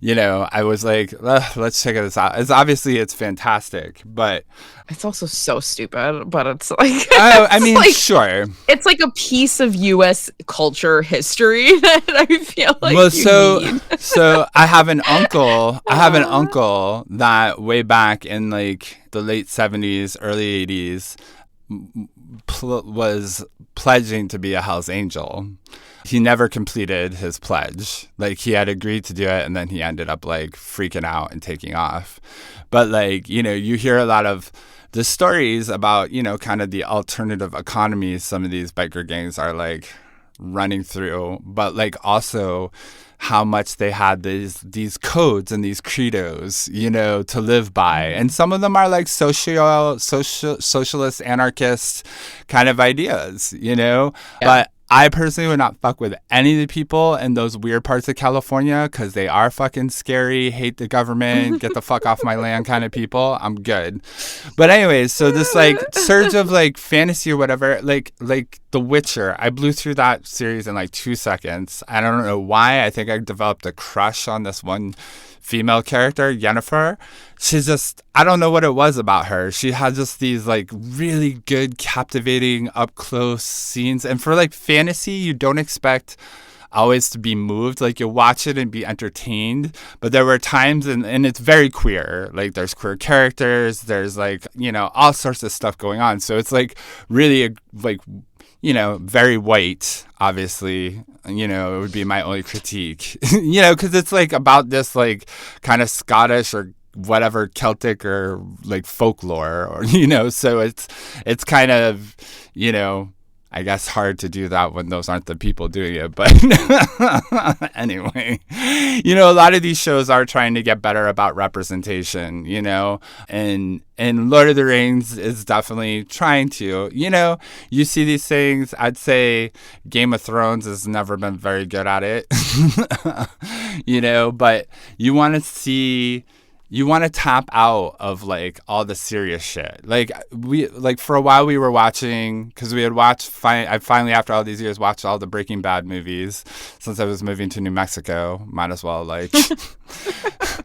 I was like, let's check this out. It's fantastic, but It's also so stupid, but it's like I mean, sure. it's like a piece of U.S. culture history that I feel like Well, you need. so I have an uncle. That way back in like the late 70s, early 80s, was pledging to be a Hell's Angel. He never completed his pledge. Like, he had agreed to do it, and then he ended up like freaking out and taking off. But like, you hear a lot of the stories about, kind of the alternative economies some of these biker gangs are like running through, but like also how much they had these codes and these credos, to live by. And some of them are like socialist, anarchist kind of ideas, Yeah. But I personally would not fuck with any of the people in those weird parts of California because they are fucking scary, hate the government, get the fuck off my land kind of people. I'm good. But anyways, so this like surge of like fantasy or whatever, like The Witcher, I blew through that series in like 2 seconds. I don't know why. I think I developed a crush on this one female character, Yennefer. She's just, I don't know what it was about her. She had just these like really good, captivating, up close scenes. And for like fantasy, you don't expect always to be moved. Like, you'll watch it and be entertained. But there were times, and it's very queer. Like, there's queer characters, there's like, all sorts of stuff going on. So it's like really very white, obviously, it would be my only critique, because it's like about this like kind of Scottish or whatever Celtic or like folklore, or, so it's kind of, I guess hard to do that when those aren't the people doing it. But anyway, a lot of these shows are trying to get better about representation, and Lord of the Rings is definitely trying to, you see these things. I'd say Game of Thrones has never been very good at it, but you want to tap out of like all the serious shit. Like, for a while we were watching, because we had watched, I finally after all these years watched all the Breaking Bad movies since I was moving to New Mexico. Might as well like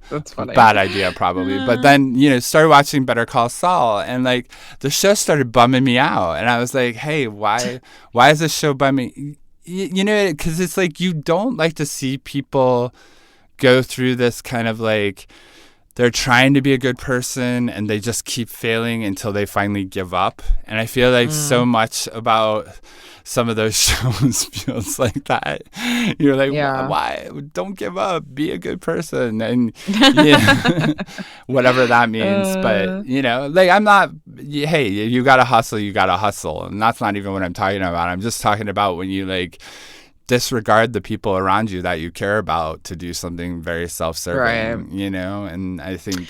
That's funny. Bad idea probably. But then, started watching Better Call Saul, and like the show started bumming me out, and I was like, hey, why is this show bumming? Because it's like, you don't like to see people go through this kind of like, they're trying to be a good person and they just keep failing until they finally give up. And I feel like so much about some of those shows feels like that. You're like, why? Don't give up. Be a good person. And whatever that means. But, like, I'm not, hey, you got to hustle. You got to hustle. And that's not even what I'm talking about. I'm just talking about when you like disregard the people around you that you care about to do something very self-serving, right. And I think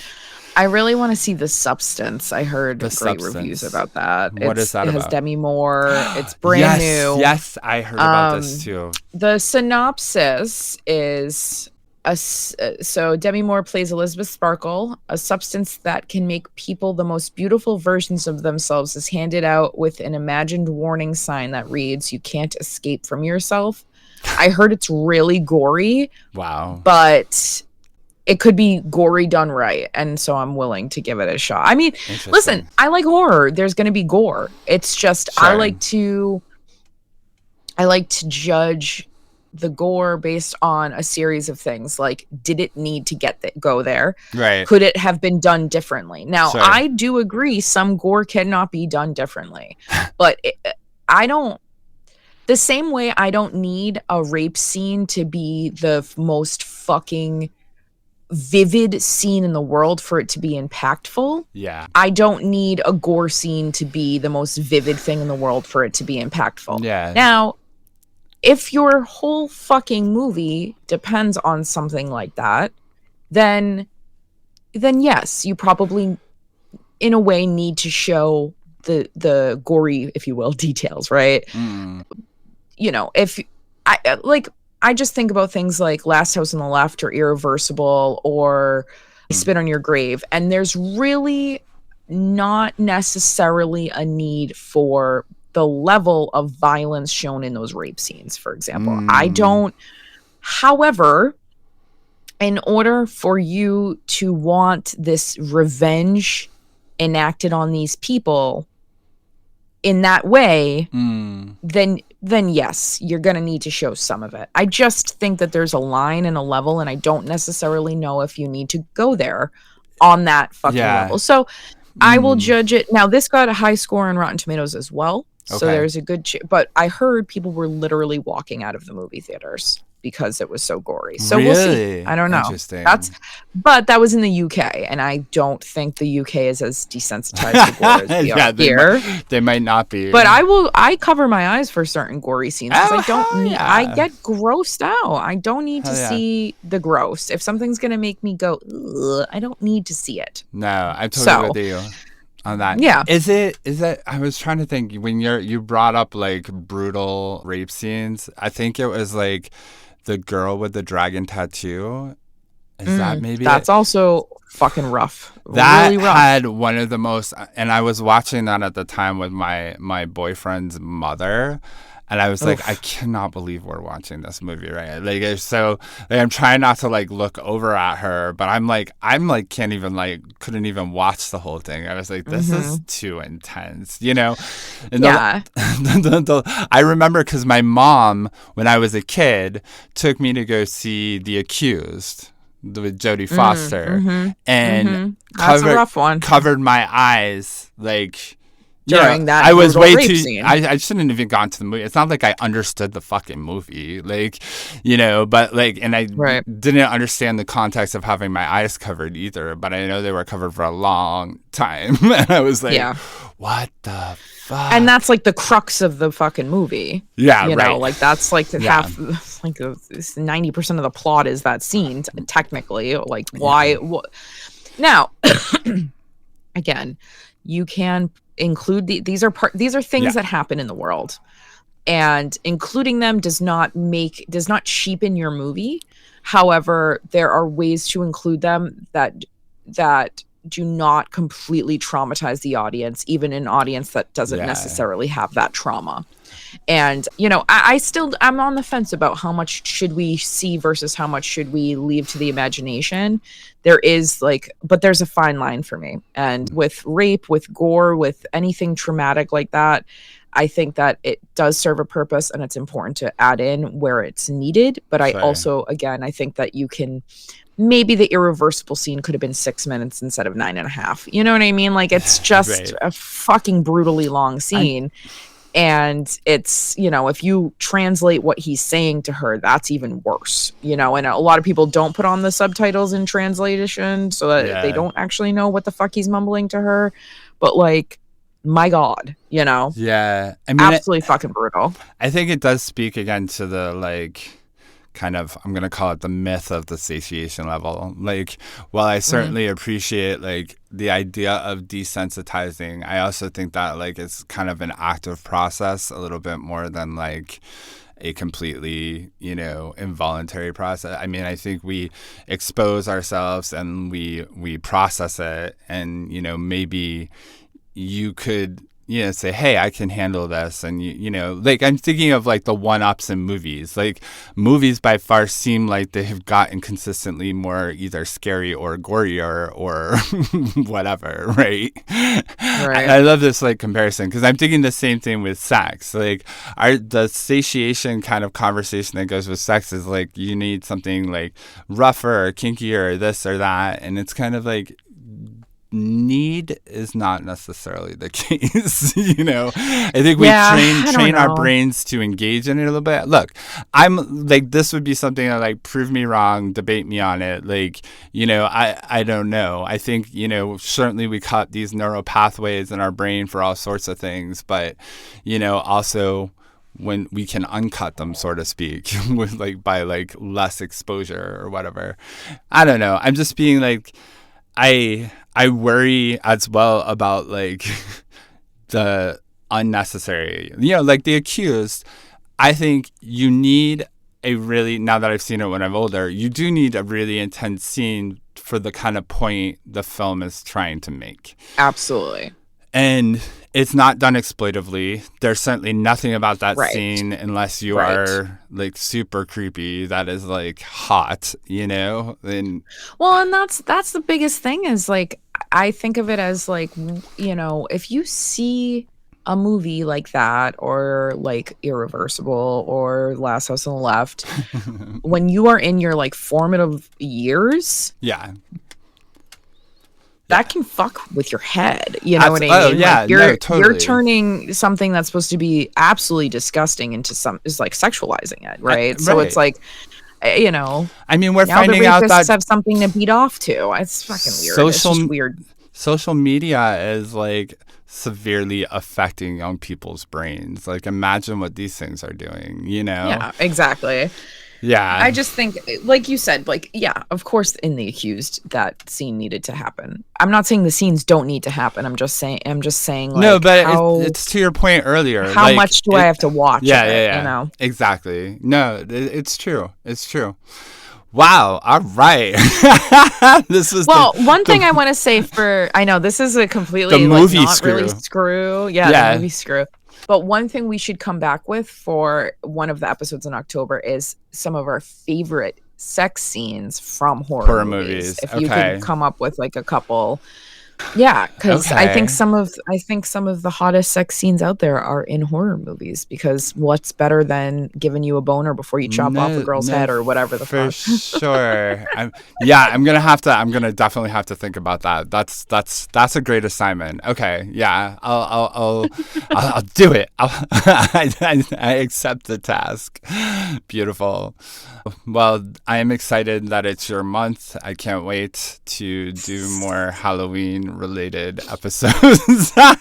I really want to see The Substance. I heard great reviews about that. What is that about? It has Demi Moore. It's brand new. Yes, I heard about this too. The synopsis is so Demi Moore plays Elizabeth Sparkle. A substance that can make people the most beautiful versions of themselves is handed out with an imagined warning sign that reads, "You can't escape from yourself." I heard it's really gory. Wow. But it could be gory done right. And so I'm willing to give it a shot. I mean, listen, I like horror. There's going to be gore. It's just, sure. I like to judge the gore based on a series of things. Like, did it need to go there? Right. Could it have been done differently? Now, sure. I do agree some gore cannot be done differently, but the same way I don't need a rape scene to be the most fucking vivid scene in the world for it to be impactful. Yeah. I don't need a gore scene to be the most vivid thing in the world for it to be impactful. Yeah. Now, if your whole fucking movie depends on something like that, then yes, you probably in a way need to show the gory, if you will, details, right? If I just think about things like Last House on the Left or Irreversible or Spit on Your Grave, and there's really not necessarily a need for the level of violence shown in those rape scenes, for example. I don't. However, in order for you to want this revenge enacted on these people in that way, then yes, you're going to need to show some of it. I just think that there's a line and a level, and I don't necessarily know if you need to go there on that fucking level. So I will judge it. Now, this got a high score on Rotten Tomatoes as well. So there's a good but I heard people were literally walking out of the movie theaters because it was so gory. So we'll see. I don't know. Interesting. But that was in the UK, and I don't think the UK is as desensitized to gore as we are here. They might not be. But I cover my eyes for certain gory scenes because I don't need. I get grossed out. I don't need to see the gross. If something's gonna make me go, ugh, I don't need to see it. No, I'm totally with you on that. Yeah. Is it I was trying to think when you brought up like brutal rape scenes. I think it was like the girl with the dragon tattoo. Is that maybe that's also fucking rough. That really rough. had one of the most, and I was watching that at the time with my boyfriend's mother. And I was like, I cannot believe we're watching this movie, right? Like, so like, I'm trying not to like look over at her, but I'm like, can't even couldn't even watch the whole thing. I was like, this is too intense, you know? And I remember because my mom, when I was a kid, took me to go see The Accused with Jodie Foster, and That's a rough one. Covered my eyes like. During that I was way too scene. I shouldn't have even gone to the movie. It's not like I understood the fucking movie, like, you know, but like, and I didn't understand the context of having my eyes covered either, but I know they were covered for a long time. And I was like, what the fuck? And that's like the crux of the fucking movie. Yeah, you know, like that's like half, like 90% of the plot is that scene, technically. Like, why? Now, again, you can include these are things that happen in the world, and including them does not cheapen your movie. However, there are ways to include them that do not completely traumatize the audience, even an audience that doesn't necessarily have that trauma. And, you know, I'm on the fence about how much should we see versus how much should we leave to the imagination. But there's a fine line for me. And with rape, with gore, with anything traumatic like that, I think that it does serve a purpose and it's important to add in where it's needed. But I also, again, I think that you can, maybe the irreversible scene could have been 6 minutes instead of 9.5. You know what I mean? Like, it's just a fucking brutally long scene. And it's, you know, if you translate what he's saying to her, that's even worse, you know. And a lot of people don't put on the subtitles in translation so that they don't actually know what the fuck he's mumbling to her. But like, my God, you know? Yeah. I mean, absolutely fucking brutal. I think it does speak again to the, like, kind of, I'm going to call it the myth of the satiation level. Like, while I certainly appreciate, like, the idea of desensitizing, I also think that, like, it's kind of an active process a little bit more than, like, a completely, you know, involuntary process. I mean, I think we expose ourselves and we process it, and, you know, maybe you could, you know, say, hey, I can handle this. And, you know, like, I'm thinking of, like, the one-ups in movies. Like, movies by far seem like they have gotten consistently more either scary or gorier or whatever, right? I love this, like, comparison because I'm thinking the same thing with sex. Like, the satiation kind of conversation that goes with sex is, like, you need something, like, rougher or kinkier or this or that. And it's kind of like, need is not necessarily the case. You know, I think we train our brains to engage in it a little bit. Look, I'm like, this would be something that, like, prove me wrong, debate me on it. Like, you know, I don't know. I think, you know, certainly we cut these neural pathways in our brain for all sorts of things, but, you know, also when we can uncut them, so to speak, with, like, by, like, less exposure or whatever. I don't know. I'm just being like, I worry as well about, like, the unnecessary, you know, like The Accused. I think you need now that I've seen it when I'm older, you do need a really intense scene for the kind of point the film is trying to make. Absolutely. And It's not done exploitively. There's certainly nothing about that Right. scene unless you Right. are like super creepy. That is like hot, you know? And Well, and that's the biggest thing is like I think of it as like you know, if you see a movie like that or like Irreversible or Last House on the Left, when you are in your like formative years, yeah. that can fuck with your head. You know what I mean? Oh, yeah. Like you're No, totally. you're turning something that's supposed to be absolutely disgusting into some is like sexualizing it, right? So it's like, you know, I mean, we're now finding the out rapists that have something to beat off to. It's fucking weird. It's just weird. Social media is like severely affecting young people's brains. Like, imagine what these things are doing, you know? Yeah, exactly. Yeah. I just think, like you said, like, yeah, of course, in The Accused, that scene needed to happen. I'm not saying the scenes don't need to happen. I'm just saying, like, no, but it's to your point earlier. How like, much do I have to watch? Yeah, of it, yeah. You know, exactly. No, it's true. It's true. Wow. All right. This is one thing I want to say I know this is a completely the movie like, not screw. really screw. Yeah, the movie screw. But one thing we should come back with for one of the episodes in October is some of our favorite sex scenes from horror movies. If you could come up with like a couple. Yeah, because I think some of the hottest sex scenes out there are in horror movies, because what's better than giving you a boner before you chop off a girl's head or whatever the fuck. For sure. I'm gonna definitely have to think about that. That's a great assignment. Okay, yeah, I'll do it. I accept the task. Beautiful. Well, I am excited that it's your month. I can't wait to do more Halloween related episodes. No,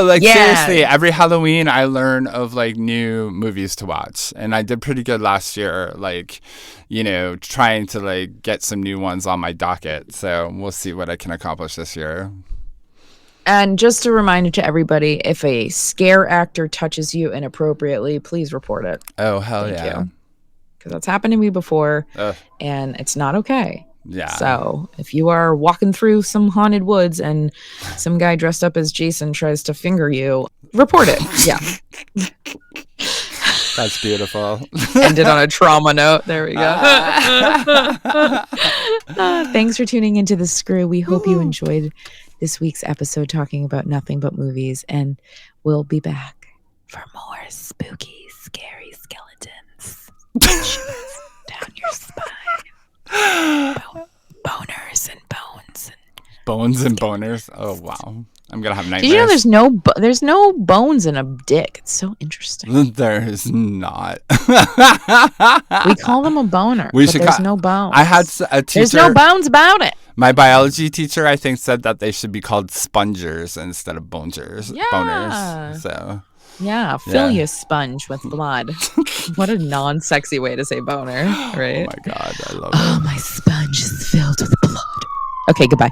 like seriously, every Halloween I learn of like new movies to watch, and I did pretty good last year, like, you know, trying to like get some new ones on my docket. So we'll see what I can accomplish this year. And just a reminder to everybody, if a scare actor touches you inappropriately, please report it. Oh, hell yeah. Because that's happened to me before, and it's not okay. Yeah. So if you are walking through some haunted woods and some guy dressed up as Jason tries to finger you, report it. Yeah. That's beautiful. Ended on a trauma note. There we go. Thanks for tuning into The Screw. We hope you enjoyed this week's episode talking about nothing but movies, and we'll be back for more spooky, scary skeletons down your spine. Boners and bones. Bones and boners. Oh wow, I'm gonna have nightmares. Did you know there's no bones in a dick? It's so interesting. There is not. We call them a boner. There's no bones. I had a teacher. There's no bones about it. My biology teacher, I think, said that they should be called spongers instead of boners. Yeah. Boners. So. Yeah, fill your sponge with blood. What a non-sexy way to say boner, right? Oh my god, I love it. Oh, my sponge is filled with blood. Okay, goodbye.